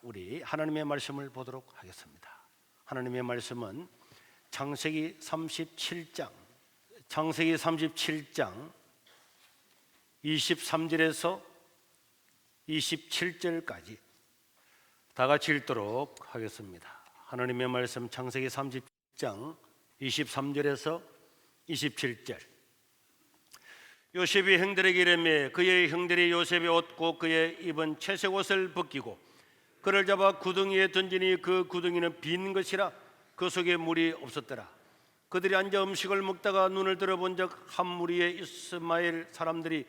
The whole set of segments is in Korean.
우리 하나님의 말씀을 보도록 하겠습니다. 하나님의 말씀은 창세기 37장 23절에서 27절까지 다 같이 읽도록 하겠습니다. 하나님의 말씀 창세기 30장 23절에서 27절. 요셉이 형들에게 이르매 그의 형들이 요셉의 옷 곧 그의 입은 채색 옷을 벗기고 그를 잡아 구덩이에 던지니 그 구덩이는 빈 것이라 그 속에 물이 없었더라. 그들이 앉아 음식을 먹다가 눈을 들어본적 한 무리의 이스마엘 사람들이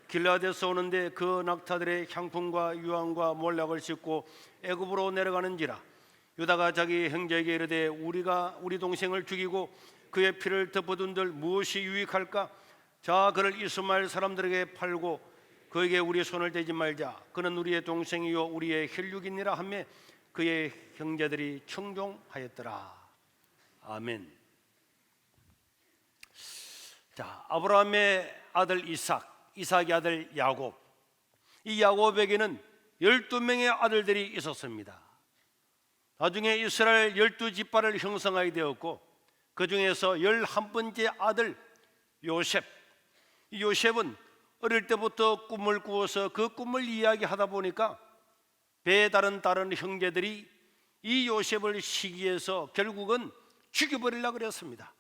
길라앗에서 오는데 그 낙타들의 향품과 유황과 몰락을 싣고 애굽으로 내려가는지라. 유다가 자기 형제에게 이르되 우리가 우리 동생을 죽이고 그의 피를 덮어둔들 무엇이 유익할까? 자, 그를 이스마엘 사람들에게 팔고 그에게 우리의 손을 대지 말자. 그는 우리의 동생이요 우리의 혈육이니라 하며 그의 형제들이 청종하였더라. 아멘. 자, 아브라함의 아들 이삭의 아들 야곱. 이 야곱에게는 12명의 아들들이 있었습니다. 나중에 이스라엘 12지파를 형성하게 되었고 그 중에서 11번째 아들 요셉. 이 요셉은 어릴 때부터 꿈을 꾸어서 그 꿈을 이야기하다 보니까 배에 다른 형제들이 이 요셉을 시기해서 결국은 죽여버리려고 그랬습니다.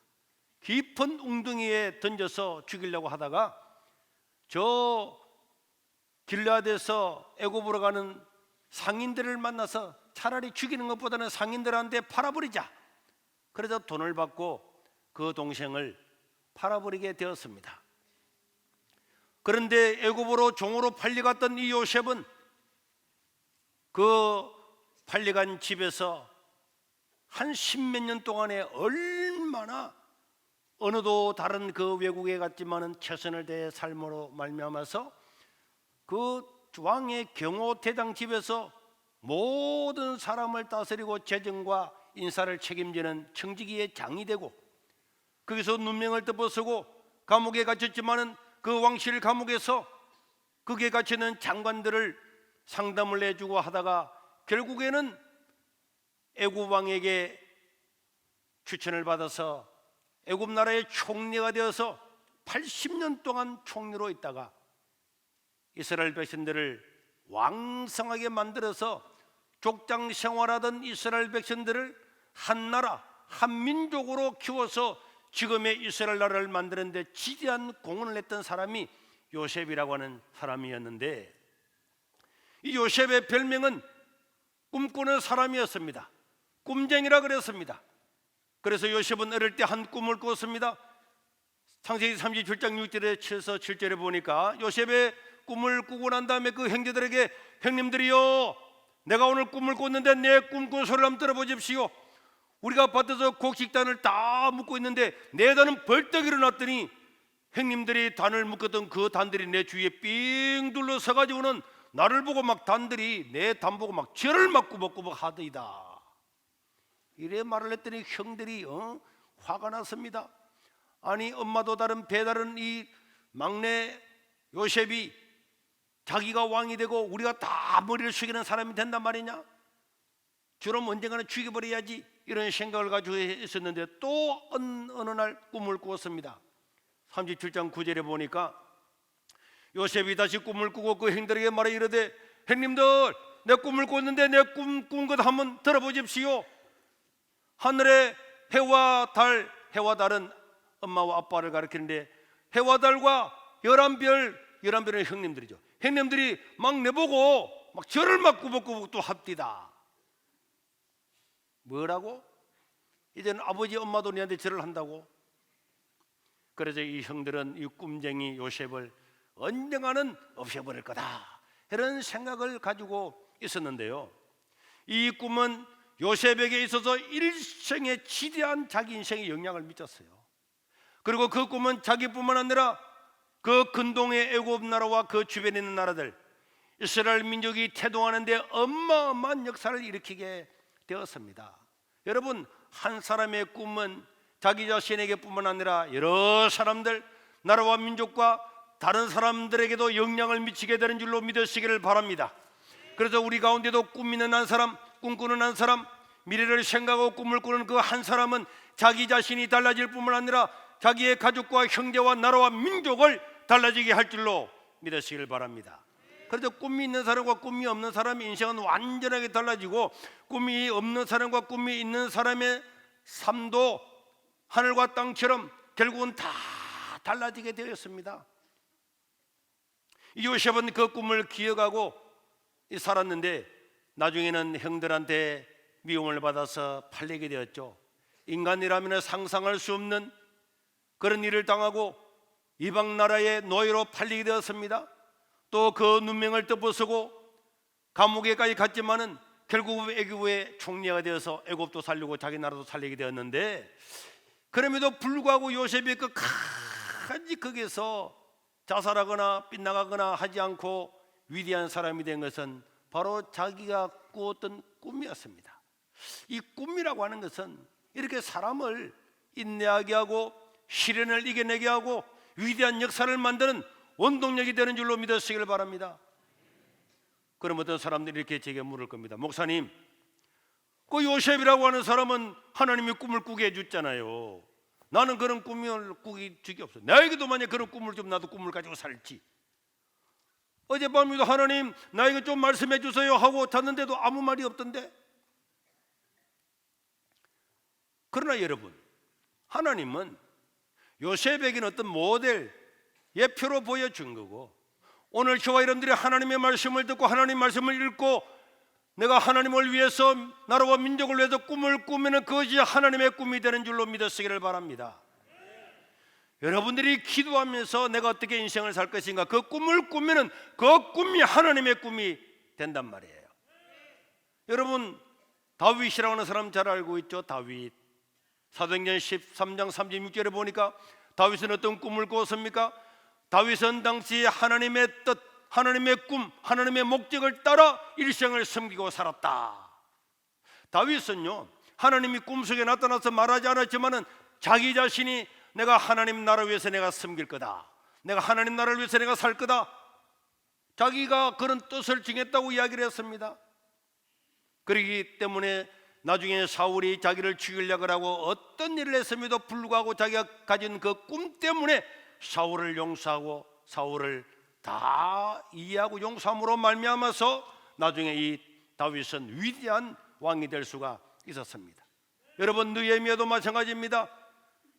깊은 웅덩이에 던져서 죽이려고 하다가 저 길라앗에서 애굽으로 가는 상인들을 만나서 차라리 죽이는 것보다는 상인들한테 팔아버리자. 그래서 돈을 받고 그 동생을 팔아버리게 되었습니다. 그런데 애굽으로 종으로 팔려갔던 이 요셉은 그 팔려간 집에서 한 10몇 년 동안에 얼마나 어느도 다른 그 외국에 갔지만은 최선을 다해 삶으로 말미암아서 그 왕의 경호대장 집에서 모든 사람을 다스리고 재정과 인사를 책임지는 청지기의 장이 되고 거기서 눈명을 덮어쓰고 감옥에 갇혔지만은 그 왕실 감옥에서 거기에 갇혀있는 장관들을 상담을 해주고 하다가 결국에는 애굽 왕에게 추천을 받아서 애굽 나라의 총리가 되어서 80년 동안 총리로 있다가 이스라엘 백성들을 왕성하게 만들어서 족장 생활하던 이스라엘 백성들을 한 나라, 한 민족으로 키워서 지금의 이스라엘 나라를 만드는 데 지대한 공헌을 했던 사람이 요셉이라고 하는 사람이었는데 이 요셉의 별명은 꿈꾸는 사람이었습니다. 꿈쟁이라 그랬습니다. 그래서 요셉은 어릴 때 한 꿈을 꿨습니다. 창세기 37장 6절에서 7절에 보니까 요셉의 꿈을 꾸고 난 다음에 그 형제들에게 형님들이요 내가 오늘 꿈을 꿨는데 내 꿈꾼 소리를 한번 들어보십시오. 우리가 밭에서 곡식단을 다 묶고 있는데 내 단은 벌떡 일어났더니 형님들이 단을 묶었던 그 단들이 내 주위에 삥 둘러 서가지고는 나를 보고 막 단들이 내 단 보고 막 죄를 막 꾸벅꾸벅 하더이다. 이래 말을 했더니 형들이 화가 났습니다. 아니 엄마도 다른 배다른 이 막내 요셉이 자기가 왕이 되고 우리가 다 머리를 숙이는 사람이 된단 말이냐? 저럼 언젠가는 죽여버려야지 이런 생각을 가지고 있었는데 또 어느 날 꿈을 꾸었습니다. 37장 9절에 보니까 요셉이 다시 꿈을 꾸고 그 형들에게 말해 이르되 형님들 내 꿈을 꿨는데 내 꿈 꾼 것 한번 들어보십시오. 하늘에 해와 달은 엄마와 아빠를 가리키는데 해와 달과 11별은 형님들이죠. 형님들이 막 내보고 막 절을 막 꾸벅꾸벅 또 합디다. 뭐라고? 이제는 아버지 엄마도 너한테 절을 한다고? 그래서 이 형들은 이 꿈쟁이 요셉을 언젠가는 없애버릴 거다 이런 생각을 가지고 있었는데요. 이 꿈은 요셉에게 있어서 일생의 지대한 자기 인생에 영향을 미쳤어요. 그리고 그 꿈은 자기뿐만 아니라 그 근동의 애굽 나라와 그 주변에 있는 나라들 이스라엘 민족이 태동하는 데 어마어마한 역사를 일으키게 되었습니다. 여러분 한 사람의 꿈은 자기 자신에게 뿐만 아니라 여러 사람들 나라와 민족과 다른 사람들에게도 영향을 미치게 되는 줄로 믿으시기를 바랍니다. 그래서 우리 가운데도 꿈 있는 한 사람, 꿈꾸는 한 사람, 미래를 생각하고 꿈을 꾸는 그 한 사람은 자기 자신이 달라질 뿐만 아니라 자기의 가족과 형제와 나라와 민족을 달라지게 할 줄로 믿으시길 바랍니다. 그래서 꿈이 있는 사람과 꿈이 없는 사람의 인생은 완전하게 달라지고, 꿈이 없는 사람과 꿈이 있는 사람의 삶도 하늘과 땅처럼 결국은 다 달라지게 되었습니다. 요셉은 그 꿈을 기억하고 살았는데 나중에는 형들한테 미움을 받아서 팔리게 되었죠. 인간이라면 상상할 수 없는 그런 일을 당하고 이방 나라의 노예로 팔리게 되었습니다. 또 그 눈명을 덮어쓰고 감옥에까지 갔지만은 결국 애굽의 총리가 되어서 애굽도 살리고 자기 나라도 살리게 되었는데, 그럼에도 불구하고 요셉이 끝까지 거기서 자살하거나 빗나가거나 하지 않고 위대한 사람이 된 것은 바로 자기가 꾸었던 꿈이었습니다. 이 꿈이라고 하는 것은 이렇게 사람을 인내하게 하고 시련을 이겨내게 하고 위대한 역사를 만드는 원동력이 되는 줄로 믿으시길 바랍니다. 그럼 어떤 사람들이 이렇게 제게 물을 겁니다. 목사님, 그 요셉이라고 하는 사람은 하나님이 꿈을 꾸게 해줬잖아요. 나는 그런 꿈을 꾸기 적이 없어. 나에게도 만약 그런 꿈을 좀, 나도 꿈을 가지고 살지. 어젯밤에도 하나님 나에게 좀 말씀해 주세요 하고 잤는데도 아무 말이 없던데. 그러나 여러분, 하나님은 요셉에게는 어떤 모델, 예표로 보여준 거고, 오늘 저와 여러분들이 하나님의 말씀을 듣고 하나님의 말씀을 읽고 내가 하나님을 위해서, 나라와 민족을 위해서 꿈을 꾸면 그것이 하나님의 꿈이 되는 줄로 믿으시기를 바랍니다. 여러분들이 기도하면서 내가 어떻게 인생을 살 것인가, 그 꿈을 꾸면 그 꿈이 하나님의 꿈이 된단 말이에요. 여러분, 다윗이라고 하는 사람 잘 알고 있죠? 다윗. 사도행전 13장 36절에 보니까 다윗은 어떤 꿈을 꾸었습니까? 다윗은 당시 하나님의 뜻, 하나님의 꿈, 하나님의 목적을 따라 일생을 섬기고 살았다. 다윗은요, 하나님이 꿈속에 나타나서 말하지 않았지만은 자기 자신이 내가 하나님 나라 위해서 내가 섬길 거다, 내가 하나님 나라를 위해서 내가 살 거다, 자기가 그런 뜻을 정했다고 이야기를 했습니다. 그렇기 때문에 나중에 사울이 자기를 죽이려고 하고 어떤 일을 했음에도 불구하고 자기가 가진 그 꿈 때문에 사울을 용서하고 사울을 다 이해하고 용서함으로 말미암아서 나중에 이 다윗은 위대한 왕이 될 수가 있었습니다. 여러분, 느헤미야도 마찬가지입니다.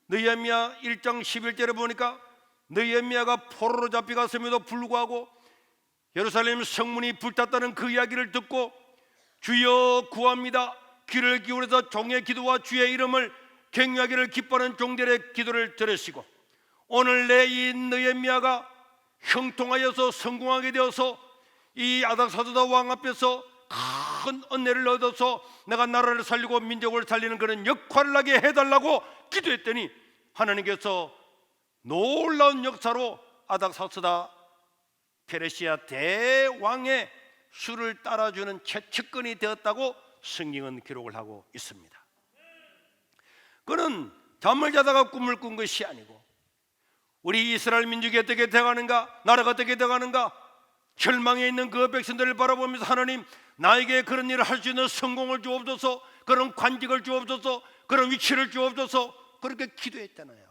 느헤미야 1장 11절에 보니까 느헤미야가 포로로 잡혀갔음에도 불구하고 예루살렘 성문이 불탔다는 그 이야기를 듣고 주여 구합니다, 귀를 기울여서 종의 기도와 주의 이름을 경외하기를 기뻐하는 종들의 기도를 들으시고, 오늘 내 이 느헤미야가 형통하여서 성공하게 되어서 이 아닥사스다 왕 앞에서 큰 은혜를 얻어서 내가 나라를 살리고 민족을 살리는 그런 역할을 하게 해달라고 기도했더니 하나님께서 놀라운 역사로 아닥사스다 페르시아 대왕의 수를 따라주는 최측근이 되었다고 성경은 기록을 하고 있습니다. 그는 잠을 자다가 꿈을 꾼 것이 아니고 우리 이스라엘 민족이 어떻게 되어가는가, 나라가 어떻게 되어가는가, 절망에 있는 그 백성들을 바라보면서 하나님, 나에게 그런 일을 할 수 있는 성공을 주옵소서, 그런 관직을 주옵소서, 그런 위치를 주옵소서, 그렇게 기도했잖아요.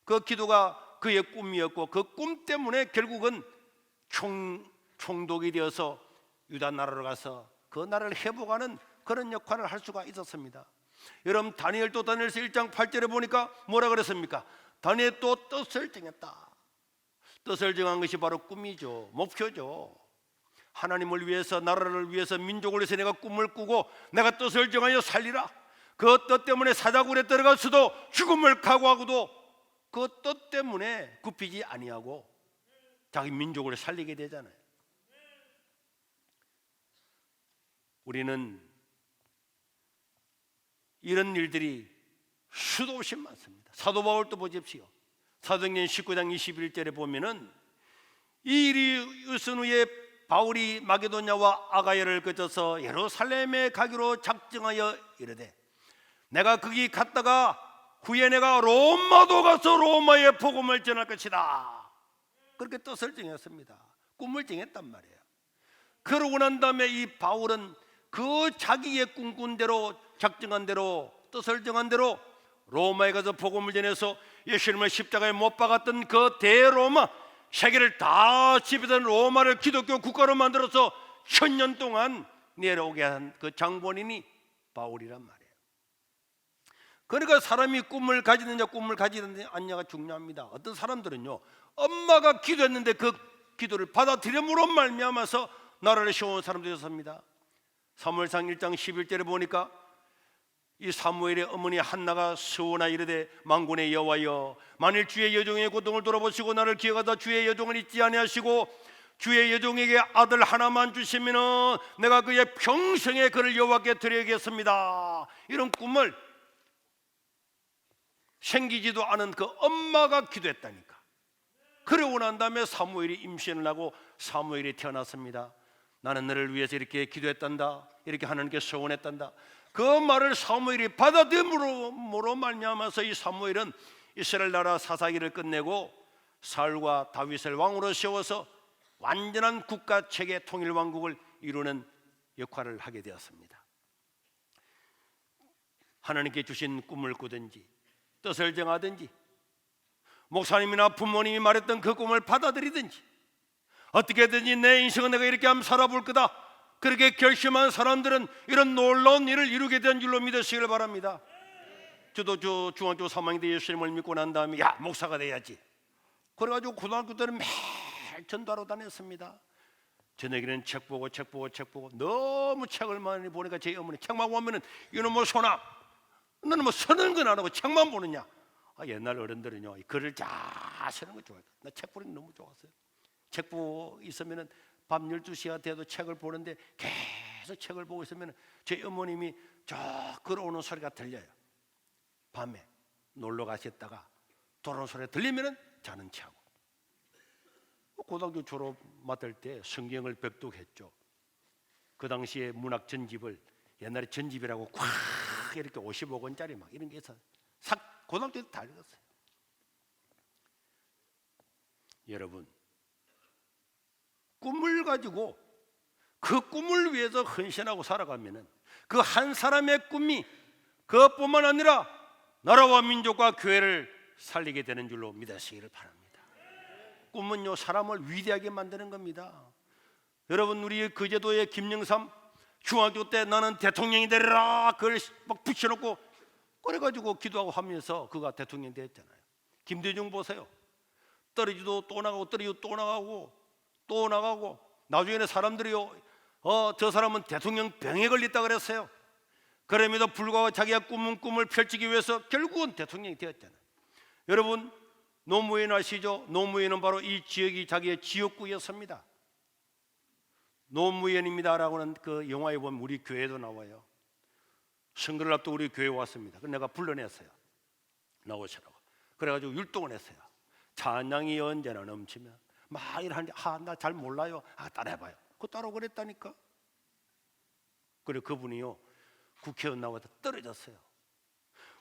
그 기도가 그의 꿈이었고 그 꿈 때문에 결국은 총독이 되어서 유다 나라로 가서 그 나라를 회복하는 그런 역할을 할 수가 있었습니다. 여러분, 다니엘서 1장 8절에 보니까 뭐라 그랬습니까? 다니엘이 또 뜻을 정했다. 뜻을 정한 것이 바로 꿈이죠, 목표죠. 하나님을 위해서, 나라를 위해서, 민족을 위해서 내가 꿈을 꾸고 내가 뜻을 정하여 살리라. 그 뜻 때문에 사자굴에 들어갔어도 죽음을 각오하고도 그 뜻 때문에 굽히지 아니하고 자기 민족을 살리게 되잖아요. 우리는 이런 일들이 수도 없이 많습니다. 사도 바울도 보십시오. 사도행전 19장 21절에 보면은 이 일이 있은 후에 바울이 마게도냐와 아가야를 거쳐서 예루살렘에 가기로 작정하여 이르되 내가 거기 갔다가 후에 내가 로마도 가서 로마의 복음을 전할 것이다. 그렇게 뜻을 정했습니다. 꿈을 정했단 말이에요. 그러고 난 다음에 이 바울은 그 자기의 꿈꾼 대로, 작정한 대로, 뜻을 정한 대로 로마에 가서 복음을 전해서 예수님을 십자가에 못 박았던 그 대로마, 세계를 다 지배던 로마를 기독교 국가로 만들어서 1000년 동안 내려오게 한 그 장본인이 바울이란 말이에요. 그러니까 사람이 꿈을 가지느냐 꿈을 가지느냐 않냐가 중요합니다. 어떤 사람들은요, 엄마가 기도했는데 그 기도를 받아들임으로 말미암아서 나라를 세운 사람들이었습니다. 사무엘상 1장 11절에 보니까 이 사무엘의 어머니 한나가 서원하 이르되 만군의 여호와여, 만일 주의 여종의 고통을 돌아보시고 나를 기억하다 주의 여종을 잊지 아니하시고 주의 여종에게 아들 하나만 주시면은 내가 그의 평생에 그를 여호와께 드리겠습니다. 이런 꿈을 생기지도 않은 그 엄마가 기도했다니까. 그러고 난 다음에 사무엘이 임신을 하고 사무엘이 태어났습니다. 나는 너를 위해서 이렇게 기도했단다, 이렇게 하나님께 소원했단다. 그 말을 사무엘이 받아들임으로 말미암아서 이 사무엘은 이스라엘 나라 사사기를 끝내고 사울과 다윗을 왕으로 세워서 완전한 국가 체계 통일 왕국을 이루는 역할을 하게 되었습니다. 하나님께 주신 꿈을 꾸든지 뜻을 정하든지 목사님이나 부모님이 말했던 그 꿈을 받아들이든지 어떻게든지 내 인생은 내가 이렇게 하면 살아볼 거다, 그렇게 결심한 사람들은 이런 놀라운 일을 이루게 된 줄로 믿으시길 바랍니다. 저도 중학교 3학년 때 예수님을 믿고 난 다음에 야, 목사가 돼야지, 그래가지고 고등학교 때는 매일 전도하러 다녔습니다. 저녁에는 책 보고 너무 책을 많이 보니까 제 어머니 책만 보면은 이놈 뭐 소나 너는 뭐 쓰는 건 안 하고 책만 보느냐. 옛날 어른들은요, 글을 잘 쓰는 거 좋아했다. 나 책 보는 거 너무 좋았어요. 책 보고 있으면은 밤 12시가 돼도 책을 보는데 계속 책을 보고 있으면 제 어머님이 저 걸어오는 소리가 들려요. 밤에 놀러 가셨다가 돌아오는 소리가 들리면은 자는 체하고. 고등학교 졸업 맡을 때 성경을 벽독했죠. 그 당시에 문학 전집을, 옛날에 전집이라고 꽉 이렇게 55권짜리 막 이런 게 있어. 고등학교 때 다 읽었어요. 여러분, 꿈을 가지고 그 꿈을 위해서 헌신하고 살아가면은 그 한 사람의 꿈이 그것뿐만 아니라 나라와 민족과 교회를 살리게 되는 줄로 믿으시기를 바랍니다. 꿈은요, 사람을 위대하게 만드는 겁니다. 여러분, 우리 그 제도의 김영삼 중학교 때 나는 대통령이 되리라 그걸 막 붙여놓고 그래가지고 기도하고 하면서 그가 대통령이 됐잖아요. 김대중 보세요. 떨어지도 또 나가고 떨어지도 또 나가고 또 나가고 나중에는 사람들이요, 저 사람은 대통령 병에 걸렸다 그랬어요. 그럼에도 불구하고 자기가 꿈은 꿈을 펼치기 위해서 결국은 대통령이 되었잖아요. 여러분, 노무현 아시죠? 노무현은 바로 이 지역이 자기의 지역구였습니다. 노무현입니다라고는 그 영화에 보면 우리 교회도 나와요. 선거를 앞두고 우리 교회에 왔습니다. 그래서 내가 불러냈어요. 나오시라고. 그래가지고 율동을 했어요. 찬양이 언제나 넘치면 막 이러는데 나 잘 몰라요. 따라해봐요. 그거 따라 그랬다니까. 그리고 그분이요, 국회의원 나와서 떨어졌어요.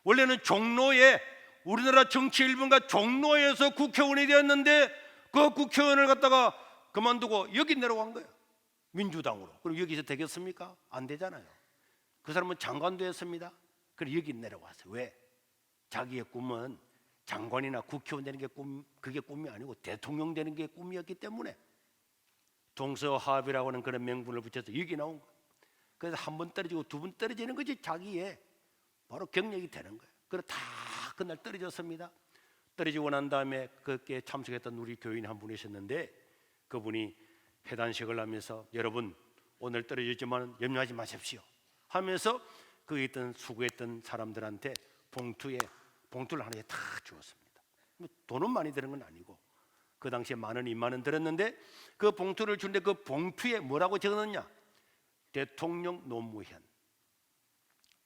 원래는 종로에 우리나라 정치 1분가 종로에서 국회의원이 되었는데 그 국회의원을 갖다가 그만두고 여기 내려간 거예요. 민주당으로. 그럼 여기서 되겠습니까? 안 되잖아요. 그 사람은 장관도 했습니다. 그래서 여기 내려왔어요. 왜? 자기의 꿈은 장관이나 국회의원 되는 게 그게 꿈이 아니고 대통령 되는 게 꿈이었기 때문에 동서화합이라고 하는 그런 명분을 붙여서 여기 나온 거예요. 그래서 한 번 떨어지고 두 번 떨어지는 것이 자기의 바로 경력이 되는 거예요. 그래서 다 그날 떨어졌습니다. 떨어지고 난 다음에 그게 참석했던 우리 교인 한 분이 있었는데 그분이 회단식을 하면서 여러분 오늘 떨어졌지만 염려하지 마십시오 하면서 거기 있던 수고했던 사람들한테 봉투를 하나 다 주었습니다. 돈은 많이 드는 건 아니고 그 당시에 10,000원, 20,000원 들었는데 그 봉투를 주는데 그 봉투에 뭐라고 적어놨냐? 대통령 노무현.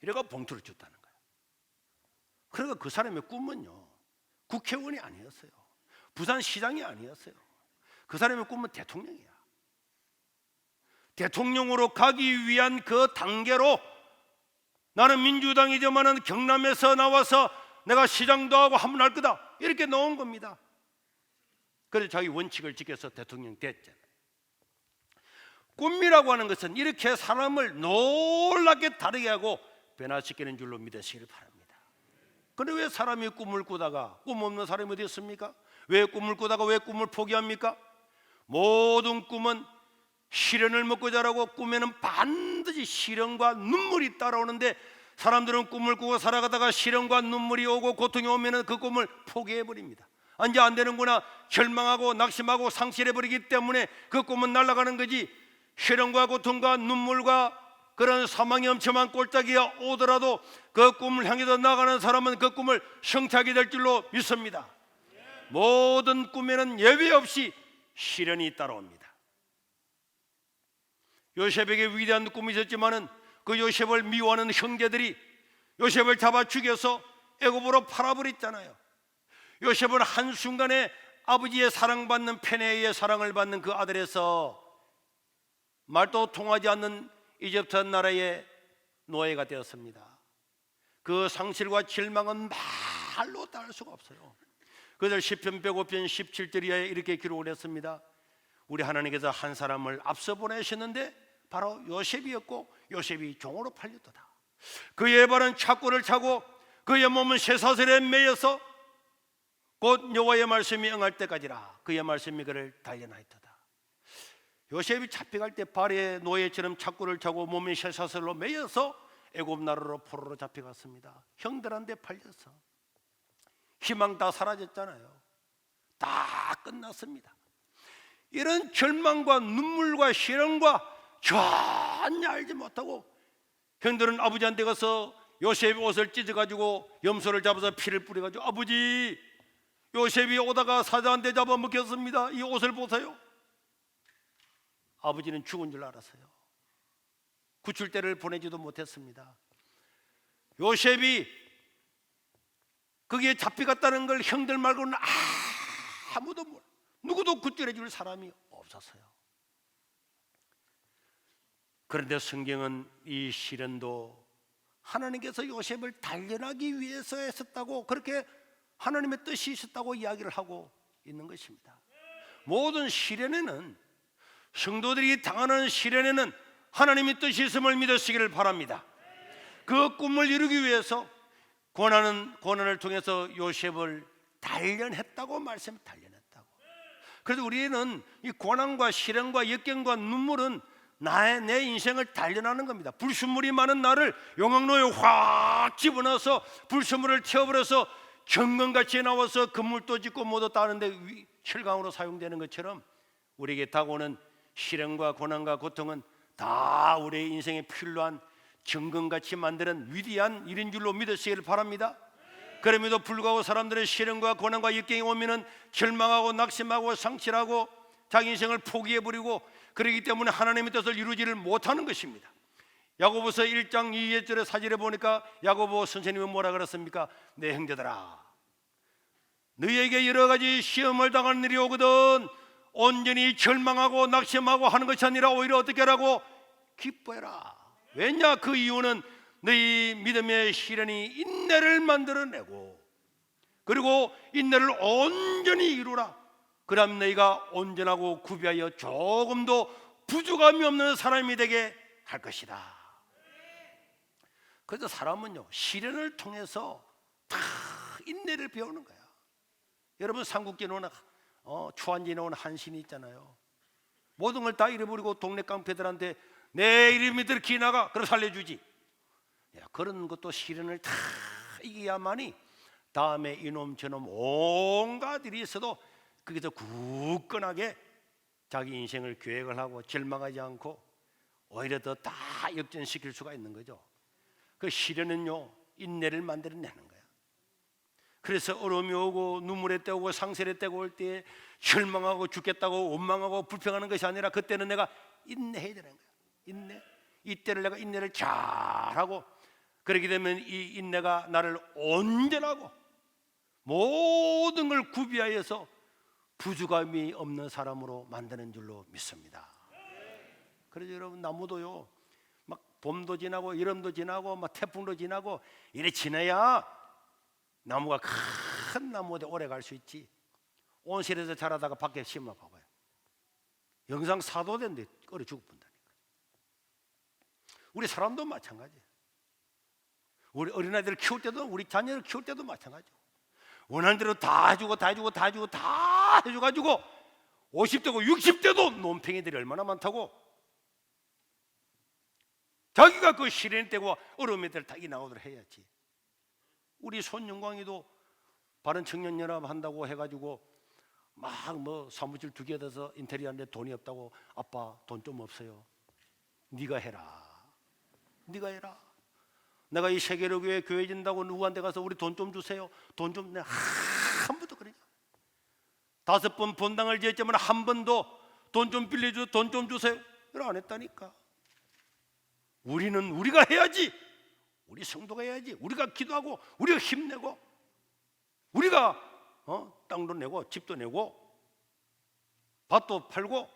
이래가 봉투를 줬다는 거예요. 그러니까 그 사람의 꿈은요, 국회의원이 아니었어요. 부산시장이 아니었어요. 그 사람의 꿈은 대통령이야. 대통령으로 가기 위한 그 단계로 나는 민주당이지만은 경남에서 나와서 내가 시장도 하고 하면 할 거다 이렇게 나온 겁니다. 그래서 자기 원칙을 지켜서 대통령 됐잖아요. 꿈이라고 하는 것은 이렇게 사람을 놀랍게 다르게 하고 변화시키는 줄로 믿으시길 바랍니다. 그런데 왜 사람이 꿈을 꾸다가 꿈 없는 사람이 어디 있습니까? 왜 꿈을 꾸다가 왜 꿈을 포기합니까? 모든 꿈은 시련을 먹고 자라고 꿈에는 반드시 시련과 눈물이 따라오는데 사람들은 꿈을 꾸고 살아가다가 시련과 눈물이 오고 고통이 오면 그 꿈을 포기해버립니다. 이제 안 되는구나 절망하고 낙심하고 상실해버리기 때문에 그 꿈은 날아가는 거지, 시련과 고통과 눈물과 그런 사망이 엄청난 꼴짜기가 오더라도 그 꿈을 향해서 나가는 사람은 그 꿈을 성취하게 될 줄로 믿습니다. 모든 꿈에는 예외 없이 시련이 따라옵니다. 요셉에게 위대한 꿈이 있었지만은 그 요셉을 미워하는 형제들이 요셉을 잡아 죽여서 애굽으로 팔아버렸잖아요. 요셉은 한순간에 아버지의 사랑받는 페네의 사랑을 받는 그 아들에서 말도 통하지 않는 이집트 나라의 노예가 되었습니다. 그 상실과 절망은 말로 따를 수가 없어요. 그들 시편 105편 17절에 이렇게 기록을 했습니다. 우리 하나님께서 한 사람을 앞서 보내셨는데 바로 요셉이었고 요셉이 종으로 팔렸도다. 그의 발은 착고를 차고 그의 몸은 쇠사슬에 매여서 곧 여호와의 말씀이 응할 때까지라 그의 말씀이 그를 단련하였도다. 요셉이 잡혀갈 때 발에 노예처럼 착고를 차고 몸이 쇠사슬로 매여서 애굽 나라로 포로로 잡혀갔습니다. 형들한테 팔려서 희망 다 사라졌잖아요. 다 끝났습니다. 이런 절망과 눈물과 시련과 전혀 알지 못하고 형들은 아버지한테 가서 요셉이 옷을 찢어가지고 염소를 잡아서 피를 뿌려가지고 아버지 요셉이 오다가 사자한테 잡아먹혔습니다. 이 옷을 보세요. 아버지는 죽은 줄 알았어요. 구출대를 보내지도 못했습니다. 요셉이 거기에 잡혀갔다는 걸 형들 말고는 아무도 몰라. 누구도 구출해 줄 사람이 없었어요. 그런데 성경은 이 시련도 하나님께서 요셉을 단련하기 위해서 했었다고, 그렇게 하나님의 뜻이 있었다고 이야기를 하고 있는 것입니다. 모든 시련에는, 성도들이 당하는 시련에는 하나님의 뜻이 있음을 믿으시기를 바랍니다. 그 꿈을 이루기 위해서 고난을 통해서 요셉을 단련했다고 단련했다고. 그래서 우리는 이 고난과 시련과 역경과 눈물은 내 인생을 단련하는 겁니다. 불순물이 많은 나를 용광로에 확 집어넣어서 불순물을 태워버려서 정금같이 나와서 건물도 짓고 뭐도 따는데 철강으로 사용되는 것처럼 우리에게 다가오는 시련과 고난과 고통은 다 우리의 인생에 필요한 정금같이 만드는 위대한 일인 줄로 믿으시기를 바랍니다. 그럼에도 불구하고 사람들의 시련과 고난과 역경이 오면은 절망하고 낙심하고 상실하고 자기 인생을 포기해버리고 그러기 때문에 하나님의 뜻을 이루지를 못하는 것입니다. 야고보서 1장 2절의 사절에 보니까 야고보 선생님은 뭐라 그랬습니까? 내 형제들아, 너희에게 여러 가지 시험을 당하는 일이 오거든 온전히 절망하고 낙심하고 하는 것이 아니라 오히려 어떻게 하라고? 기뻐해라. 왜냐? 그 이유는 너희 믿음의 시련이 인내를 만들어내고 그리고 인내를 온전히 이루라. 그럼 너희가 온전하고 구비하여 조금도 부족함이 없는 사람이 되게 할 것이다. 그래서 사람은요 시련을 통해서 다 인내를 배우는 거야. 여러분 삼국지에 나오는 초안지에 나오는 한신이 있잖아요. 모든 걸 다 잃어버리고 동네 깡패들한테 내 이름이 들키 나가 그럼 살려주지. 그런 것도 시련을 다 이겨야만이 다음에 이놈 저놈 온갖 일이 있어도 거기서 굳건하게 자기 인생을 계획을 하고 절망하지 않고 오히려 더 다 역전시킬 수가 있는 거죠. 그 시련은요 인내를 만들어내는 거야. 그래서 어려움이 오고 눈물의 때 오고 상실의 때가 올 때 절망하고 죽겠다고 원망하고 불평하는 것이 아니라 그때는 내가 인내해야 되는 거야. 인내. 이때를 내가 인내를 잘하고 그렇게 되면 이 인내가 나를 온전하고 모든 걸 구비하여서 부족함이 없는 사람으로 만드는 줄로 믿습니다. 그래서 여러분 나무도요 막 봄도 지나고 여름도 지나고 막 태풍도 지나고 이래 지나야 나무가 큰 나무인데 오래 갈 수 있지. 온실에서 자라다가 밖에 심어 봐봐요. 영상 4도 된데 얼어 죽을 뿐다니. 우리 사람도 마찬가지예요. 우리 어린아이들을 키울 때도, 우리 자녀를 키울 때도 마찬가지고, 원하는 대로 다 해주고 다 해주고 다 해주고 다 해줘가지고 50대고 60대도 논팽이들이 얼마나 많다고. 자기가 그 시련이 되고 어려움에 대해 다 나오도록 해야지. 우리 손영광이도 바른청년연합 한다고 해가지고 막 뭐 사무실 2개 돼서 인테리어 하는데 돈이 없다고, 아빠 돈 좀 없어요. 네가 해라. 네가 해라. 내가 이 세계로교회 교회 진다고 누구한테 가서 우리 돈 좀 주세요. 돈 좀, 내가 한 번도 그러냐. 5번 본당을 지었지만 한 번도 돈 좀 빌려줘, 돈 좀 주세요, 이걸 안 했다니까. 우리는 우리가 해야지. 우리 성도가 해야지. 우리가 기도하고 우리가 힘내고 우리가 땅도 내고 집도 내고 밭도 팔고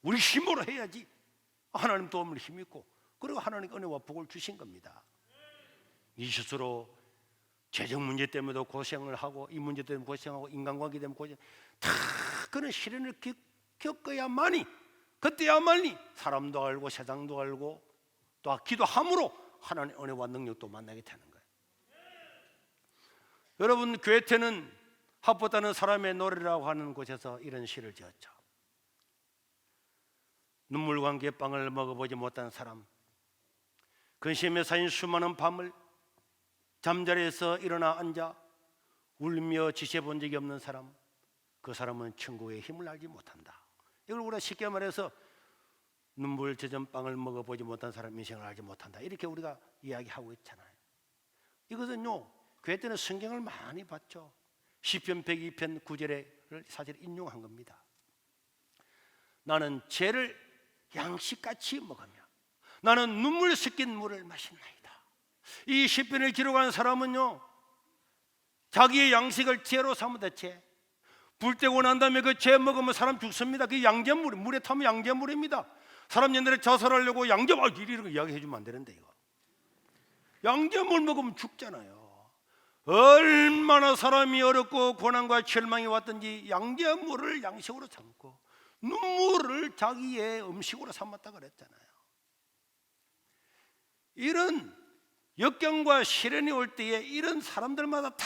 우리 힘으로 해야지. 하나님 도움을 힘입고, 그리고 하나님 은혜와 복을 주신 겁니다. 이 스스로 재정 문제 때문에도 고생을 하고, 이 문제 때문에 고생하고, 인간관계 때문에 고생, 다 그런 시련을 겪어야만이, 그때야만이 사람도 알고 세상도 알고 또 기도함으로 하나님의 은혜와 능력도 만나게 되는 거예요. 여러분, 괴테는 합보다는 사람의 노래라고 하는 곳에서 이런 시를 지었죠. 눈물과 함께 빵을 먹어보지 못한 사람, 근심에 쌓인 수많은 밤을 잠자리에서 일어나 앉아 울며 지새본 적이 없는 사람, 그 사람은 천국의 힘을 알지 못한다. 이걸 우리가 쉽게 말해서 눈물 젖은 빵을 먹어보지 못한 사람 인생을 알지 못한다, 이렇게 우리가 이야기하고 있잖아요. 이것은요, 그 때는 성경을 많이 봤죠. 시편 102편 9절을 사실 인용한 겁니다. 나는 죄를 양식같이 먹으며 나는 눈물 섞인 물을 마신나이다. 이 시편을 기록한 사람은요, 자기의 양식을 죄로 삼으다. 죄 불 떼고 난 다음에 그 죄 먹으면 사람 죽습니다. 그게 양잿물, 물에 타면 양잿물입니다. 사람 옛날에 자살하려고 양잿물 이런 거 이야기해 주면 안 되는데, 이거 양잿물 먹으면 죽잖아요. 얼마나 사람이 어렵고 고난과 절망이 왔든지 양잿물을 양식으로 삼고 눈물을 자기의 음식으로 삼았다 그랬잖아요. 이런 역경과 시련이 올 때에 이런 사람들마다 다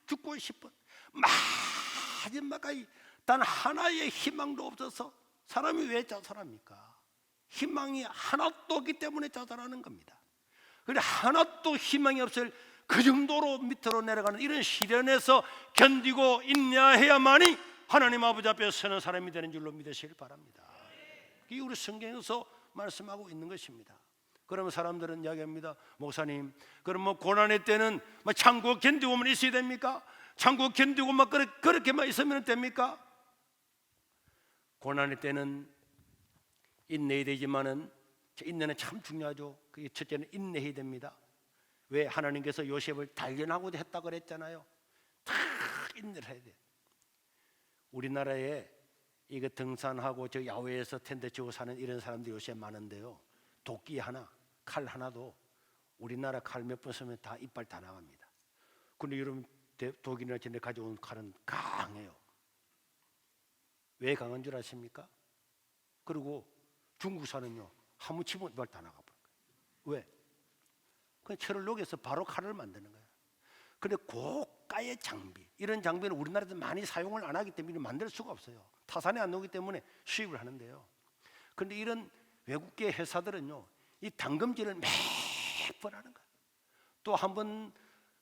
죽고 싶은, 마지막까지 단 하나의 희망도 없어서 사람이 왜 자살합니까? 희망이 하나도 없기 때문에 자살하는 겁니다. 그런데 하나도 희망이 없을 그 정도로 밑으로 내려가는 이런 시련에서 견디고 인내해야만이 하나님 아버지 앞에 서는 사람이 되는 줄로 믿으시길 바랍니다. 이게 우리 성경에서 말씀하고 있는 것입니다. 그러면 사람들은 이야기합니다. 목사님, 그럼 뭐 고난의 때는 뭐 참고 견디고만 있어야 됩니까? 참고 견디고만 그렇게만 있으면 됩니까? 고난의 때는 인내해야 되지만은, 인내는 참 중요하죠. 그게 첫째는 인내해야 됩니다. 왜? 하나님께서 요셉을 단련하고도 했다고 그랬잖아요. 다 인내를 해야 돼요. 우리나라에 이거 등산하고 저 야외에서 텐트 치고 사는 이런 사람들이 요새 많은데요, 도끼 하나, 칼 하나도 우리나라 칼 몇 번 쓰면 다 이빨 다 나갑니다. 근데 여러분, 독일이나 전에 가져온 칼은 강해요. 왜 강한 줄 아십니까? 그리고 중국산은요, 한번 치면 이빨 다 나가버려요. 왜? 그냥 철을 녹여서 바로 칼을 만드는 거예요. 그런데 고가의 장비, 이런 장비는 우리나라에서 많이 사용을 안 하기 때문에 만들 수가 없어요. 타산에 안 나오기 때문에 수입을 하는데요. 그런데 이런 외국계 회사들은요, 이 당금질을 매번 하는 거예요. 또 한 번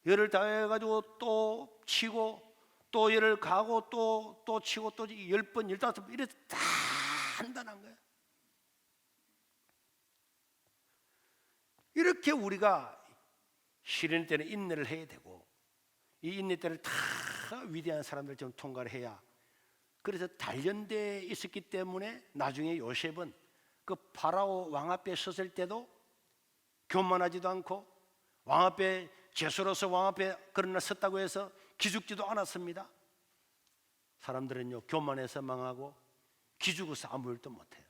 열을 다해가지고 또 치고 또 열을 가고 또 치고 또 10번, 15번 이래서 다 한다는 거예요. 이렇게 우리가 시련 때는 인내를 해야 되고, 이 인내 때를 다 위대한 사람들 좀 통과를 해야, 그래서 단련되어 있었기 때문에 나중에 요셉은 그 파라오 왕 앞에 섰을 때도 교만하지도 않고, 왕 앞에 죄수로서 왕 앞에 그러나 섰다고 해서 기죽지도 않았습니다. 사람들은요, 교만해서 망하고 기죽어서 아무 일도 못해요.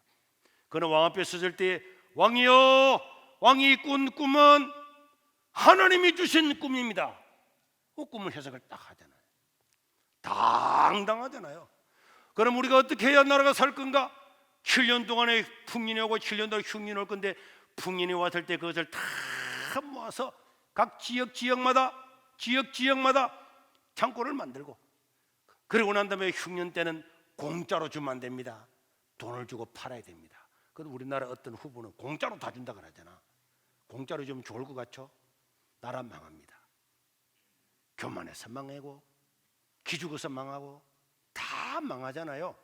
그는 왕 앞에 섰을 때, 왕이여, 왕이 꾼 꿈은 하나님이 주신 꿈입니다. 그 꿈을 해석을 딱 하잖아요. 당당하잖아요. 그럼 우리가 어떻게 해야 나라가 살 건가? 7년 동안에 풍년이 오고 7년 동안 흉년이 올 건데 풍년이 왔을 때 그것을 다 모아서 각 지역마다 창고를 만들고, 그러고 난 다음에 흉년 때는 공짜로 주면 안 됩니다. 돈을 주고 팔아야 됩니다. 그런데 우리나라 어떤 후보는 공짜로 다 준다 그러잖아. 공짜로 주면 좋을 것 같죠? 나라 망합니다. 교만해서 망하고 기죽어서 망하고 다 망하잖아요.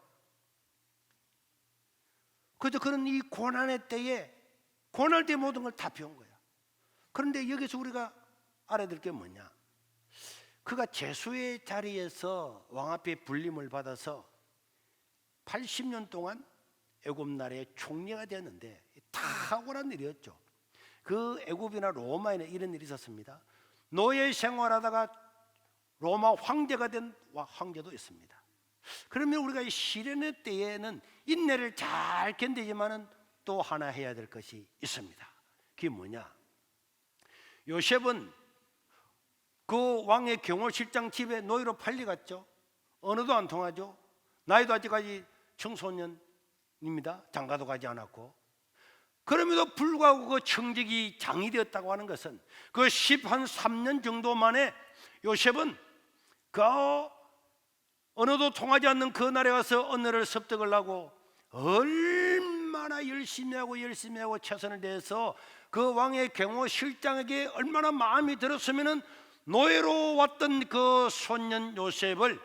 그래서 그런 이 고난의 때에 고난할 때 모든 걸 다 배운 거야. 그런데 여기서 우리가 알아야 될 게 뭐냐? 그가 제수의 자리에서 왕 앞에 불림을 받아서 80년 동안 애굽 나라의 총리가 되었는데 탁월한 일이었죠. 그 애굽이나 로마에는 이런 일이 있었습니다. 노예 생활하다가 로마 황제가 된 황제도 있습니다. 그러면 우리가 이 시련의 때에는 인내를 잘 견디지만은 또 하나 해야 될 것이 있습니다. 그게 뭐냐? 요셉은 그 왕의 경호실장 집에 노예로 팔려갔죠. 언어도 안 통하죠. 나이도 아직까지 청소년입니다. 장가도 가지 않았고. 그럼에도 불구하고 그 청직이 장이 되었다고 하는 것은 그 13년 정도 만에 요셉은 그 언어도 통하지 않는 그 나라에 가서 언어를 습득을 하고 얼마나 열심히 하고 최선을 다해서 그 왕의 경호실장에게 얼마나 마음이 들었으면은 노예로 왔던 그 소년 요셉을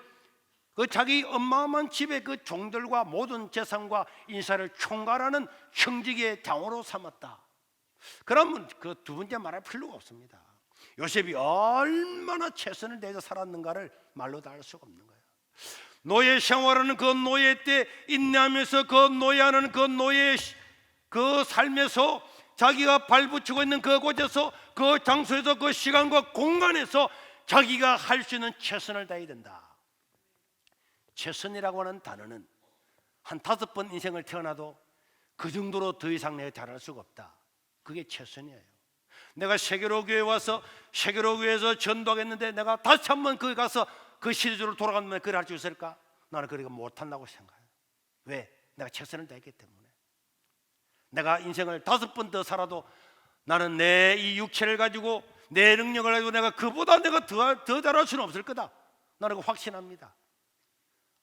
그 자기 어마어마한 집의 그 종들과 모든 재산과 인사를 총괄하는 형직의 장으로 삼았다. 그러면 그 두 번째 말할 필요가 없습니다. 요셉이 얼마나 최선을 다해서 살았는가를 말로 다 할 수가 없는 거예요. 노예 생활하는 그 노예 때 인내하면서 그 노예하는 그 노예 그 삶에서 자기가 발붙이고 있는 그곳에서 그 장소에서 그 시간과 공간에서 자기가 할 수 있는 최선을 다해야 된다. 최선이라고 하는 단어는 한 5번 인생을 태어나도 그 정도로 더 이상 내가 잘할 수가 없다. 그게 최선이에요. 내가 세계로 교회에 와서 세계로 교회에서 전도하겠는데 내가 다시 한번 거기 가서 그 시대로 돌아가면 그걸 할 수 있을까? 나는 그렇게 못한다고 생각해요. 왜? 내가 최선을 다했기 때문에. 내가 인생을 5번 더 살아도 나는 내 이 육체를 가지고 내 능력을 가지고 내가 그보다 내가 더 잘할 수는 없을 거다. 나는 그거 확신합니다.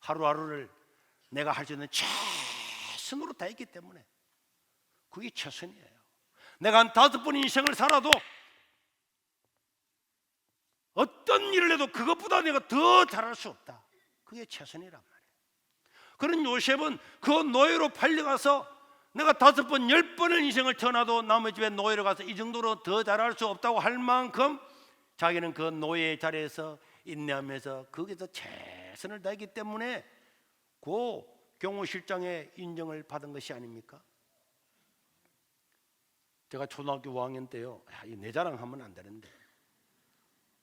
하루하루를 내가 할 수 있는 최선으로 다했기 때문에 그게 최선이에요. 내가 한 5번 인생을 살아도 어떤 일을 해도 그것보다 내가 더 잘할 수 없다. 그게 최선이란 말이에요. 그런 요셉은 그 노예로 팔려가서 내가 5번, 10번을 인생을 태어나도 남의 집에 노예로 가서 이 정도로 더 잘할 수 없다고 할 만큼 자기는 그 노예의 자리에서 인내하면서 거기서 최선을 다했기 때문에 그 경호실장의 인정을 받은 것이 아닙니까? 제가 초등학교 5학년 때요, 내 자랑하면 안 되는데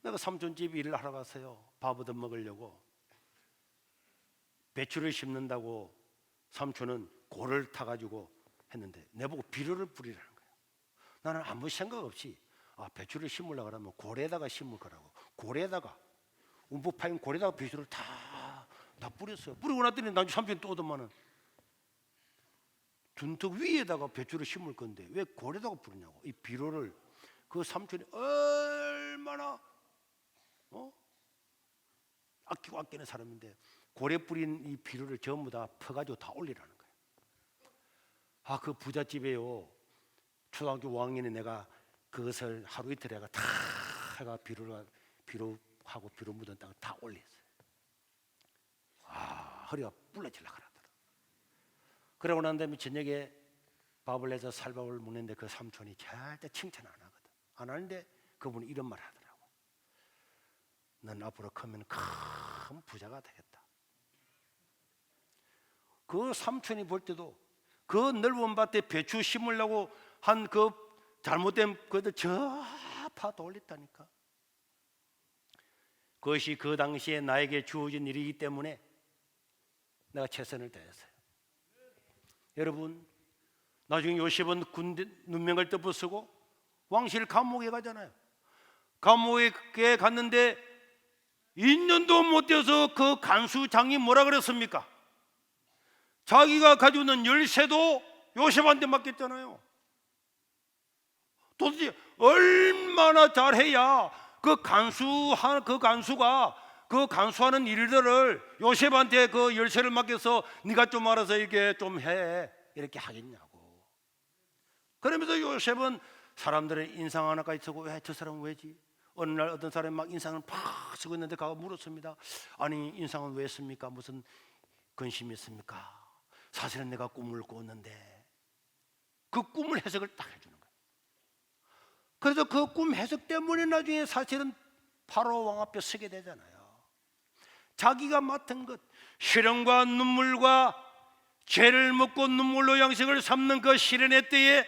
내가 삼촌집 일을 하러 갔어요. 밥 얻어 먹으려고. 배추를 심는다고 삼촌은 고를 타가지고 했는데 내보고 비료를 뿌리라는 거예요. 나는 아무 생각 없이 배추를 심으려고 하면 고래에다가 심을 거라고. 고래에다가 움푹 파인 고래에다가 배추를 다 뿌렸어요. 뿌리고 났더니 나중에 삼촌이 또 얻으면은 둔턱 위에다가 배추를 심을 건데 왜 고래에다가 뿌리냐고. 이 비료를 그 삼촌이 얼마나 아끼고 아끼는 사람인데 고래 뿌린 이 비료를 전부 다 퍼가지고 다 올리라는 거예요. 그 부잣집에요, 초등학교 5학년에 내가 그것을 하루 이틀 해가 다 해가 비료하고 비료 묻은 땅을 다 올렸어요. 허리가 불러질라 그러더라. 그러고 난 다음에 저녁에 밥을 내서 쌀밥을 먹는데 그 삼촌이 절대 칭찬 안 하거든. 안 하는데 그분이 이런 말 하더라고. 넌 앞으로 크면 큰 부자가 되겠다. 그 삼촌이 볼 때도 그 넓은 밭에 배추 심으려고 한 그 잘못된 그것도 저파 돌렸다니까. 그것이 그 당시에 나에게 주어진 일이기 때문에 내가 최선을 다했어요. 여러분, 나중에 요셉은 군대 눈명을 덮어쓰고 왕실 감옥에 가잖아요. 감옥에 갔는데 2년도 못 되어서 그 간수장이 뭐라 그랬습니까? 자기가 가지고 있는 열쇠도 요셉한테 맡겼잖아요. 도대체 얼마나 잘해야 그 간수가 그 간수하는 일들을 요셉한테 그 열쇠를 맡겨서 네가 좀 알아서 이렇게 좀 해 이렇게 하겠냐고. 그러면서 요셉은 사람들의 인상 하나까지 쓰고 왜 저 사람은 왜지? 어느 날 어떤 사람이 막 인상을 팍 쓰고 있는데 가서 물었습니다. 아니 인상은 왜 씁니까? 무슨 근심이 있습니까? 사실은 내가 꿈을 꿨는데 그 꿈을 해석을 딱 해주는 거예요. 그래서 그 꿈 해석 때문에 나중에 사실은 바로 왕 앞에 서게 되잖아요. 자기가 맡은 것, 시련과 눈물과 죄를 묻고 눈물로 양식을 삼는 그 시련의 때에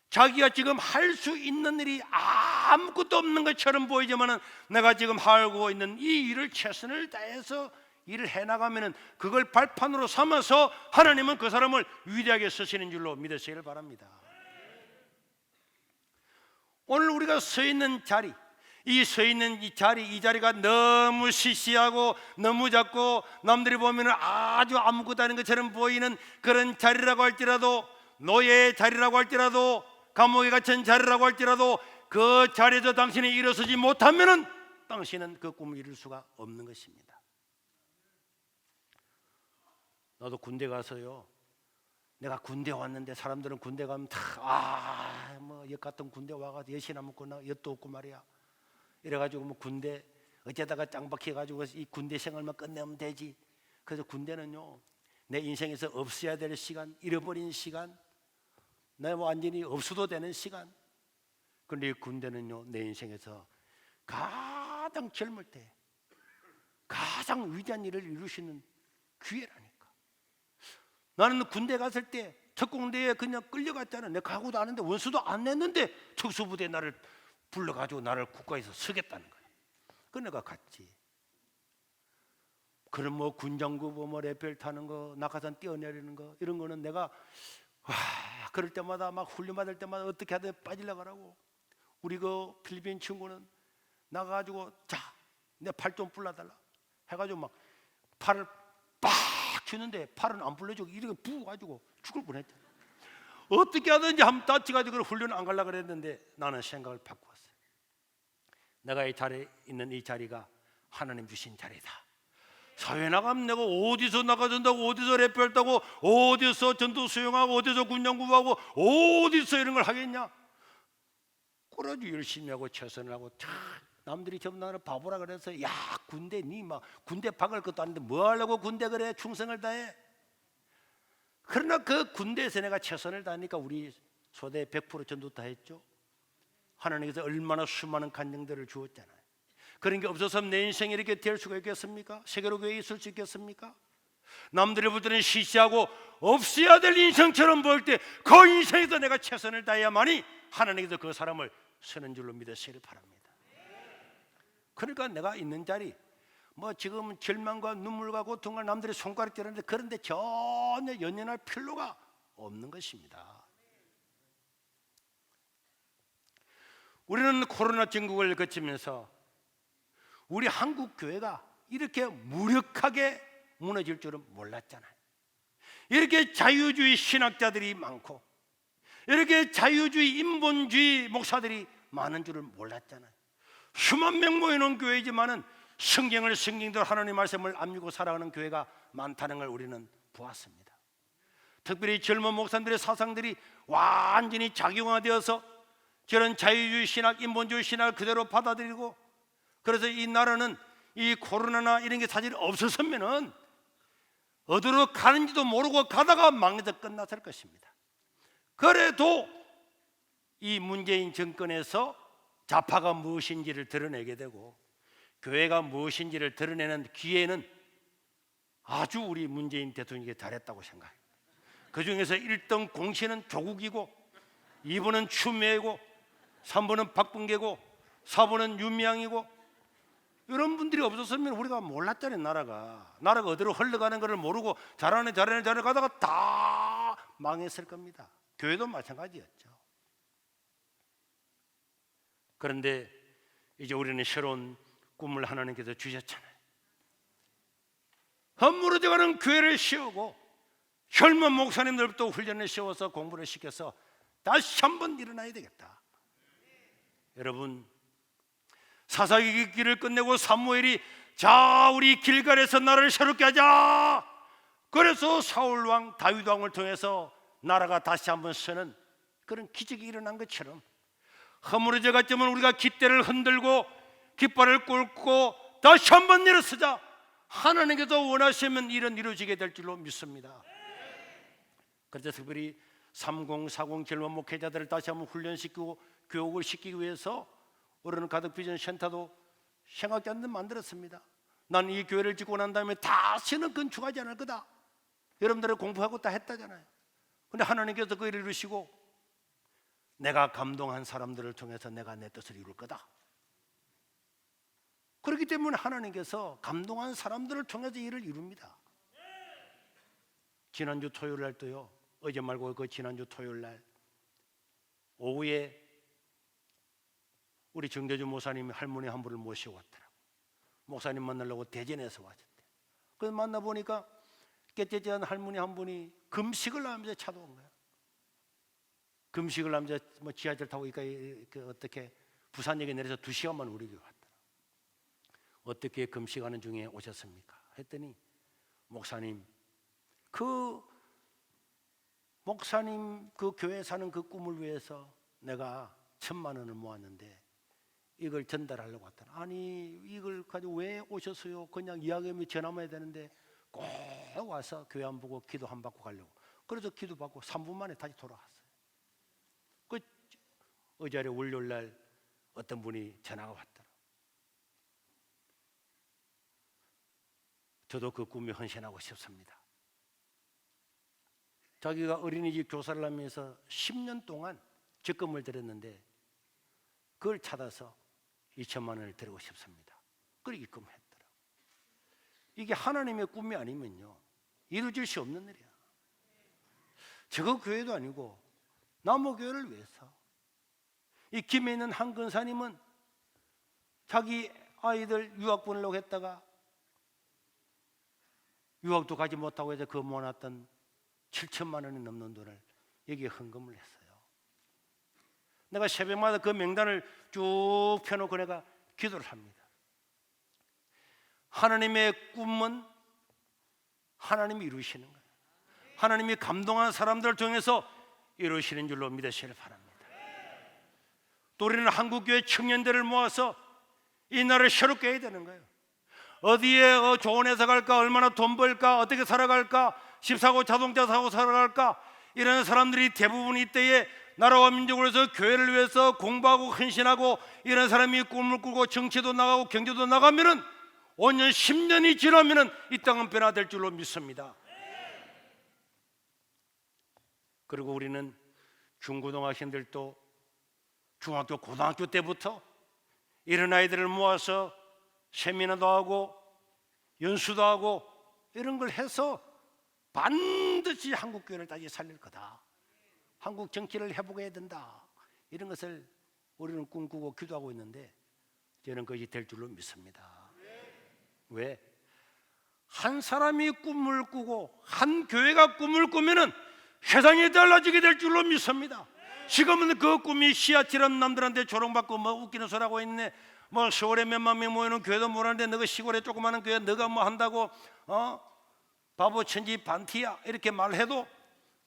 자기가 지금 할 수 있는 일이 아무것도 없는 것처럼 보이지만은 내가 지금 하고 있는 이 일을 최선을 다해서 일을 해나가면은 그걸 발판으로 삼아서 하나님은 그 사람을 위대하게 쓰시는 줄로 믿으시길 바랍니다. 오늘 우리가 서 있는 자리, 이 자리가 너무 시시하고 너무 작고 남들이 보면 아주 아무것도 아닌 것처럼 보이는 그런 자리라고 할지라도, 노예의 자리라고 할지라도, 감옥에 갇힌 자리라고 할지라도 그 자리에서 당신이 일어서지 못하면은 당신은 그 꿈을 이룰 수가 없는 것입니다. 나도 군대 가서요, 내가 군대 왔는데 사람들은 군대 가면 다 역 같은 군대 와가지고 여신 안 먹고 나 엿도 없고 말이야. 이래가지고 뭐 군대 어쩌다가 짱박해 가지고 이 군대 생활만 끝내면 되지. 그래서 군대는요, 내 인생에서 없어야 될 시간, 잃어버린 시간, 내가 완전히 없어도 되는 시간. 그런데 이 군대는요, 내 인생에서 가장 젊을 때 가장 위대한 일을 이루시는 기회라니까. 나는 군대 갔을 때 특공대에 그냥 끌려갔잖아. 내가 가고도 아는데 원수도 안 냈는데 특수부대 나를 불러가지고 나를 국가에서 서겠다는 거야. 그 내가 갔지. 그럼 뭐 군장구 뭐 레벨 타는 거, 낙하산 뛰어내리는 거 이런 거는 내가 그럴 때마다 막 훈련 받을 때마다 어떻게 하든 빠지려고 하라고. 우리 그 필리핀 친구는 나가가지고 자, 내 팔 좀 불러달라 해가지고 막 팔을 빡 쥐는데 팔은 안 불러주고 이렇게 부어가지고 죽을 뻔했잖아. 어떻게 하든지 한번 다치가지고 훈련 안 가려고 그랬는데 나는 생각을 바꾸었어요. 내가 이 자리에 있는 이 자리가 하나님 주신 자리다. 사회 나가면 내가 어디서 나가준다고, 어디서 랩별다고, 어디서 전투 수영하고, 어디서 군장구하고, 어디서 이런 걸 하겠냐? 그래가지고 열심히 하고 최선을 하고 남들이 전부 나를 바보라 그래서 야 군대 니 막 군대 박을 것도 아닌데 뭐 하려고 군대 그래 충성을 다해. 그러나 그 군대에서 내가 최선을 다하니까 우리 소대 100% 전투 다 했죠. 하나님께서 얼마나 수많은 간증들을 주었잖아요. 그런 게 없어서는 내 인생이 이렇게 될 수가 있겠습니까? 세계로 교회에 있을 수 있겠습니까? 남들이 볼 때는 시시하고 없어야 될 인생처럼 보일 때 그 인생에서 내가 최선을 다해야만이 하나님께서 그 사람을 쓰는 줄로 믿으시길 바랍니다. 그러니까 내가 있는 자리 뭐 지금 절망과 눈물과 고통과 남들이 손가락질하는데 그런데 전혀 연연할 필요가 없는 것입니다. 우리는 코로나 전국을 거치면서 우리 한국 교회가 이렇게 무력하게 무너질 줄은 몰랐잖아요. 이렇게 자유주의 신학자들이 많고 이렇게 자유주의 인본주의 목사들이 많은 줄을 몰랐잖아요. 수만 명 모이는 교회지만은 성경대로 하나님 말씀을 암기고 살아가는 교회가 많다는 걸 우리는 보았습니다. 특별히 젊은 목사들의 사상들이 완전히 작용화되어서 저런 자유주의 신학, 인본주의 신학을 그대로 받아들이고, 그래서 이 나라는 이 코로나나 이런 게 사실 없었으면은 어디로 가는지도 모르고 가다가 망해서 끝났을 것입니다. 그래도 이 문재인 정권에서 좌파가 무엇인지를 드러내게 되고 교회가 무엇인지를 드러내는 기회는 아주 우리 문재인 대통령이 잘했다고 생각해요. 그 중에서 1등 공신은 조국이고 2번은 추미애고 3번은 박범계고 4번은 윤미향이고, 이런 분들이 없었으면 우리가 몰랐잖아요. 나라가 어디로 흘러가는 것을 모르고 잘하네 가다가 다 망했을 겁니다. 교회도 마찬가지였죠. 그런데 이제 우리는 새로운 꿈을 하나님께서 주셨잖아요. 헛무너져가는 교회를 세우고 젊은 목사님들부터 훈련을 세워서 공부를 시켜서 다시 한번 일어나야 되겠다. 여러분, 사사기 길을 끝내고 사무엘이 자, 우리 길갈에서 나라를 새롭게 하자. 그래서 사울 왕, 다윗 왕을 통해서 나라가 다시 한번 서는 그런 기적이 일어난 것처럼 허물어져 갔지만 우리가 깃대를 흔들고 깃발을 꿇고 다시 한번 일어서자. 하나님께서 원하시면 이런 이루어지게 될 줄로 믿습니다. 그래서 특별히 3040 젊은 목회자들을 다시 한번 훈련시키고 교육을 시키기 위해서 우리는 가덕 비전 센터도 생각지 않는 만들었습니다. 나는 이 교회를 짓고 난 다음에 다시는 건축하지 않을 거다. 여러분들이 공부하고 다 했다잖아요. 근데 하나님께서 그 일을 이루시고 내가 감동한 사람들을 통해서 내가 내 뜻을 이룰 거다. 그렇기 때문에 하나님께서 감동한 사람들을 통해서 일을 이룹니다. 지난주 토요일 날도요, 어제 말고 그 지난주 토요일 날 오후에 우리 정대주 목사님이 할머니 한 분을 모시고 왔더라고요. 목사님 만나려고 대전에서 왔었대. 그래서 만나보니까 깨째째한 할머니 한 분이 금식을 하면서 찾아온 거야. 금식을 하면서 뭐 지하철 타고 어떻게 부산역에 내려서 2시간만 우리 교회 왔더라. 어떻게 금식하는 중에 오셨습니까? 했더니 목사님 그 교회 사는 그 꿈을 위해서 내가 1,000만 원을 모았는데 이걸 전달하려고 왔더라. 아니 이걸 가지고 왜 오셨어요? 그냥 이야기하면 전화만 해야 되는데 꼭 와서 교회 안 보고 기도 한 받고 가려고. 그래서 기도 받고 3분 만에 다시 돌아왔어요. 그 어제래 월요일 날 어떤 분이 전화가 왔더라. 저도 그 꿈에 헌신하고 싶습니다. 자기가 어린이집 교사를 하면서 10년 동안 적금을 들였는데 그걸 찾아서 2,000만 원을 드리고 싶습니다. 그렇게 입금했더라. 이게 하나님의 꿈이 아니면요 이루어질 수 없는 일이야. 저거 교회도 아니고 남모교회를 위해서. 이 김해 있는 한 근사님은 자기 아이들 유학 보내려고 했다가 유학도 가지 못하고 해서 그 모아놨던 7,000만 원이 넘는 돈을 여기에 헌금을 했어요. 내가 새벽마다 그 명단을 쭉 펴놓고 내가 기도를 합니다. 하나님의 꿈은 하나님이 이루시는 거예요. 하나님이 감동한 사람들을 통해서 이루시는 줄로 믿으시길 바랍니다. 또 우리는 한국교회 청년들을 모아서 이 나라를 새롭게 해야 되는 거예요. 어디에 좋은 회사 갈까, 얼마나 돈 벌까, 어떻게 살아갈까, 집 사고 자동차 사고 살아갈까, 이런 사람들이 대부분 이때에 나라와 민족을 위해서 교회를 위해서 공부하고 헌신하고 이런 사람이 꿈을 꾸고 정치도 나가고 경제도 나가면은 5년 10년이 지나면은 이 땅은 변화될 줄로 믿습니다. 그리고 우리는 중고등학생들도 중학교 고등학교 때부터 이런 아이들을 모아서 세미나도 하고 연수도 하고 이런 걸 해서 반드시 한국 교회를 다시 살릴 거다. 한국 정치를 회복해야 된다. 이런 것을 우리는 꿈꾸고 기도하고 있는데 저는 그것이 될 줄로 믿습니다. 왜? 한 사람이 꿈을 꾸고 한 교회가 꿈을 꾸면은 세상이 달라지게 될 줄로 믿습니다. 지금은 그 꿈이 씨앗처럼 남들한테 조롱받고 뭐 웃기는 소리하고 있네. 뭐 서울에 몇만 명 모이는 교회도 모르는데 너가 시골에 조그마한 교회 너가 뭐 한다고 바보 천지 반티야 이렇게 말해도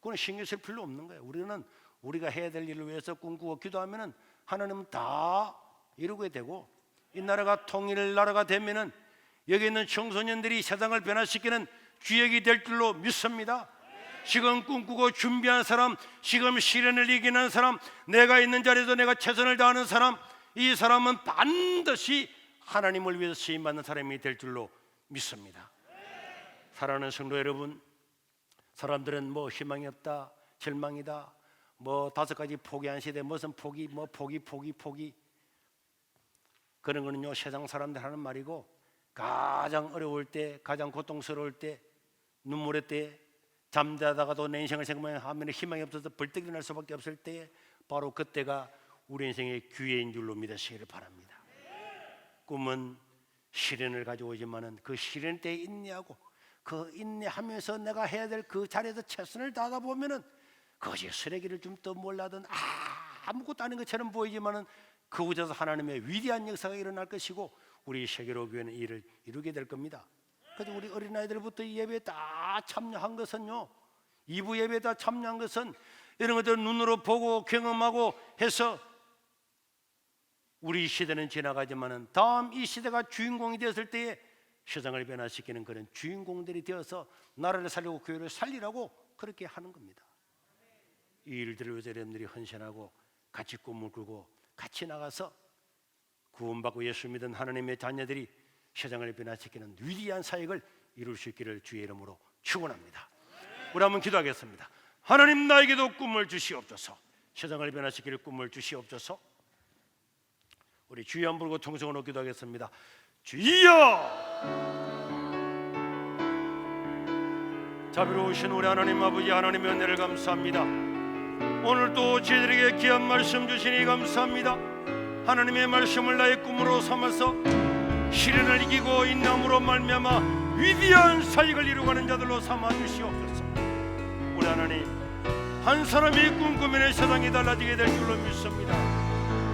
그건 신경 쓸 필요 없는 거예요. 우리는 우리가 해야 될 일을 위해서 꿈꾸고 기도하면은 하나님은 다 이루게 되고 이 나라가 통일 나라가 되면은 여기 있는 청소년들이 세상을 변화시키는 주역이 될 줄로 믿습니다. 지금 꿈꾸고 준비한 사람, 지금 시련을 이기는 사람, 내가 있는 자리에서 내가 최선을 다하는 사람, 이 사람은 반드시 하나님을 위해서 쓰임받는 사람이 될 줄로 믿습니다. 사랑하는 성도 여러분, 사람들은 뭐 희망이 없다, 절망이다, 뭐 5가지 포기한 시대, 무슨 포기, 뭐 포기 그런 거는요 세상 사람들 하는 말이고 가장 어려울 때, 가장 고통스러울 때, 눈물의 때, 잠자다가도 내 인생을 생각하면 희망이 없어서 벌떡 일어날 수밖에 없을 때 바로 그때가 우리 인생의 기회인 줄로 믿으시기를 바랍니다. 꿈은 시련을 가져오지만은 그 시련 때에 인내하고 그 인내하면서 내가 해야 될 그 자리에서 최선을 다하다 보면은 그것이 쓰레기를 좀 떠몰라든 아무것도 아닌 것처럼 보이지만은 그곳에서 하나님의 위대한 역사가 일어날 것이고 우리 세계로 교회는 이를 이루게 될 겁니다. 그래서 우리 어린아이들부터 이 예배에 다 참여한 것은요, 2부 예배에 다 참여한 것은 이런 것들을 눈으로 보고 경험하고 해서 우리 시대는 지나가지만은 다음 이 시대가 주인공이 되었을 때에 세상을 변화시키는 그런 주인공들이 되어서 나라를 살리고 교회를 살리라고 그렇게 하는 겁니다. 이 일들을 위해서 여러분들이 헌신하고 같이 꿈을 꾸고 같이 나가서 구원받고 예수 믿은 하나님의 자녀들이 세상을 변화시키는 위대한 사역을 이룰 수 있기를 주의 이름으로 축원합니다. 우리 한번 기도하겠습니다. 하나님, 나에게도 꿈을 주시옵소서. 세상을 변화시킬 꿈을 주시옵소서. 우리 주여 한번 부르고 통성으로 기도하겠습니다. 주여! 자비로우신 우리 하나님 아버지, 하나님의 은혜를 감사합니다. 오늘도 저희들에게 귀한 말씀 주시니 감사합니다. 하나님의 말씀을 나의 꿈으로 삼아서 시련을 이기고 인내함으로 말미암아 위대한 사역을 이루어가는 자들로 삼아 주시옵소서. 우리 하나님, 한 사람이 꿈꾸면 세상이 달라지게 될 줄로 믿습니다.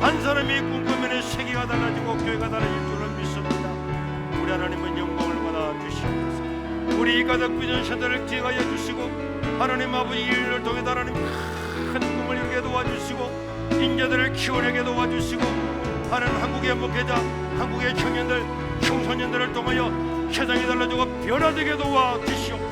한 사람이 꿈꾸면 세계가 달라지고 교회가 달라질 줄로 믿습니다. 우리 하나님은 영광을 받아 주시옵소서. 우리 가족 비전 세대를 기억하여 주시고 하나님 아버지, 이 일을 통해 하나님 큰 꿈을 이루게 도와주시고 인자들을 키워내게 도와주시고 하나님, 한국의 목회자, 한국의 청년들, 청소년들을 통하여 세상이 달라지고 변화되게 도와주시옵소서.